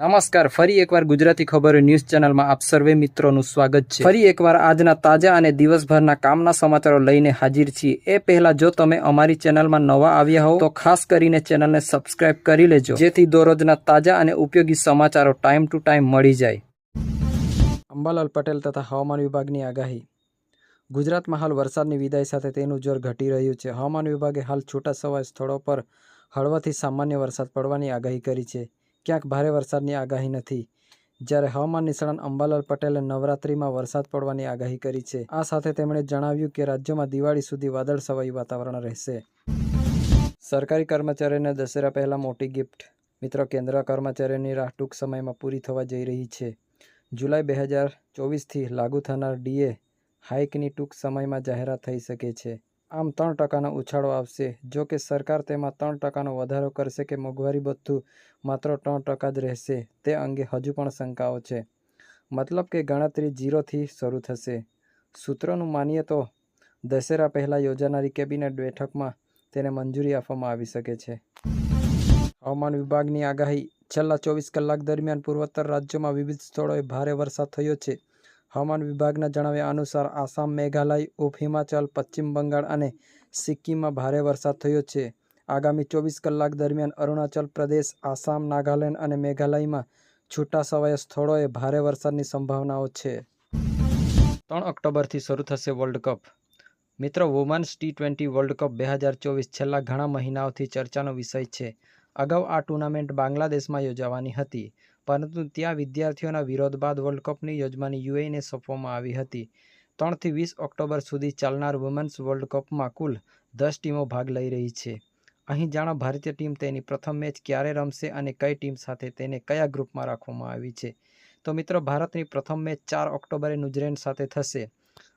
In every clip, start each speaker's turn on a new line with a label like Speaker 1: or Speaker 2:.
Speaker 1: નમસ્કાર, ફરી એકવાર ગુજરાતી ખબરો ન્યૂઝ ચેનલમાં આપ સર્વે મિત્રોનું સ્વાગત છે। ફરી એકવાર આજના તાજા અને દિવસભરના કામના સમાચારો લઈને હાજર છીએ। એ પહેલા જો તમે અમારી ચેનલમાં નવા આવ્યા હો તો ખાસ કરીને ચેનલને સબસ્ક્રાઇબ કરી લેજો, જેથી દરરોજના તાજા અને ઉપયોગી સમાચારો ટાઈમ ટુ ટાઈમ મળી જાય। અંબાલાલ પટેલ તથા હવામાન વિભાગની આગાહી। ગુજરાતમાં હાલ વરસાદની વિદાય સાથે તેનું જોર ઘટી રહ્યું છે। હવામાન વિભાગે હાલ છૂટાછવાયા સ્થળો પર હળવાથી સામાન્ય વરસાદ પડવાની આગાહી કરી છે। ક્યાંક ભારે વરસાદની આગાહી નથી, જ્યારે હવામાન નિષ્ણાત અંબાલાલ પટેલે નવરાત્રિમાં વરસાદ પડવાની આગાહી કરી છે। આ સાથે તેમણે જણાવ્યું કે રાજ્યમાં દિવાળી સુધી વાદળછાયું વાતાવરણ રહેશે। સરકારી કર્મચારીઓને દશેરા પહેલા મોટી ગિફ્ટ। મિત્રો, કેન્દ્ર કર્મચારીઓની રાહ ટૂંક સમયમાં પૂરી થવા જઈ રહી છે। જુલાઈ 2024થી લાગુ થનાર ડીએ હાઇકની ટૂંક સમયમાં જાહેરાત થઈ શકે છે। આમ 3% ઉછાળો આવશે। જો કે સરકાર તેમાં 3% વધારો કરશે કે મોંઘવારી ભથ્થું માત્ર 3% જ રહેશે, તે અંગે હજુ પણ શંકાઓ છે। મતલબ કે ગણતરી 0થી શરૂ થશે। સૂત્રોનું માનીએ તો દશેરા પહેલા યોજાનારી કેબિનેટ બેઠકમાં તેને મંજૂરી આપવામાં આવી શકે છે। હવામાન વિભાગની આગાહી। છેલ્લા 24 કલાક દરમિયાન પૂર્વોત્તર રાજ્યોમાં વિવિધ સ્થળોએ ભારે વરસાદ થયો છે। હવામાન વિભાગના જણાવ્યા અનુસાર આસામ, મેઘાલય, ઉપ હિમાચલ, પશ્ચિમ બંગાળ અને સિક્કિમમાં ભારે વરસાદ થયો છે। આગામી 24 કલાક દરમિયાન અરુણાચલ પ્રદેશ, આસામ, નાગાલેન્ડ અને મેઘાલયમાં છૂટાછવાયા સ્થળોએ ભારે વરસાદની સંભાવનાઓ છે। 3 ઓક્ટોબરથી શરૂ થશે વર્લ્ડ કપ। મિત્રો, વુમેન્સ ટી20 વર્લ્ડ કપ 2024 છેલ્લા ઘણા મહિનાઓથી ચર્ચાનો વિષય છે। અગાઉ આ ટૂર્નામેન્ટ બાંગ્લાદેશમાં યોજાવાની હતી, પરંતુ ત્યાં વિદ્યાર્થીઓના વિરોધ બાદ વર્લ્ડ કપની યજમાની યુએઈને સોંપવામાં આવી હતી। 3થી 20 ઓક્ટોબર સુધી ચાલનાર વુમેન્સ વર્લ્ડ કપમાં કુલ 10 ટીમો ભાગ લઈ રહી છે। અહીં જાણો ભારતીય ટીમ તેની પ્રથમ મેચ ક્યારે રમશે અને કઈ ટીમ સાથે તેને કયા ગ્રુપમાં રાખવામાં આવી છે। તો મિત્રો, ભારતની પ્રથમ મેચ 4 ઓક્ટોબરે ન્યૂઝીલેન્ડ સાથે થશે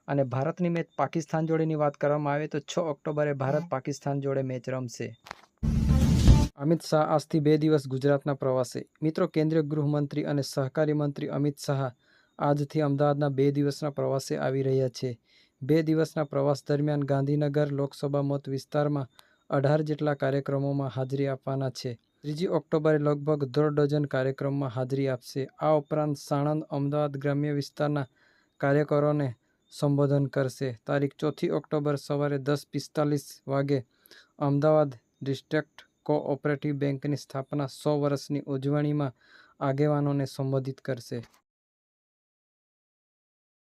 Speaker 1: અને ભારતની મેચ પાકિસ્તાન જોડેની વાત કરવામાં આવે તો 6 ઓક્ટોબરે ભારત પાકિસ્તાન જોડે મેચ રમશે। અમિત શાહ આજથી 2 દિવસ ગુજરાતના પ્રવાસે। મિત્રો, કેન્દ્રીય ગૃહમંત્રી અને સહકારી મંત્રી અમિત શાહ આજથી અમદાવાદના 2 દિવસના પ્રવાસે આવી રહ્યા છે। 2 દિવસના પ્રવાસ દરમિયાન ગાંધીનગર લોકસભા મત વિસ્તારમાં 18 જેટલા કાર્યક્રમોમાં હાજરી આપવાના છે। 3 ઓક્ટોબરે લગભગ 1.5 ડઝન કાર્યક્રમમાં હાજરી આપશે। આ ઉપરાંત સાણંદ, અમદાવાદ ગ્રામ્ય વિસ્તારના કાર્યકરોને સંબોધન કરશે। તારીખ 4 ઓક્ટોબર સવારે 10:45 વાગે અમદાવાદ ડિસ્ટ્રિક્ટ કો-ઓપરેટિવ બેંકની સ્થાપના 100 વર્ષની ઉજવણીમાં આગેવાનોને સંબોધિત કરશે।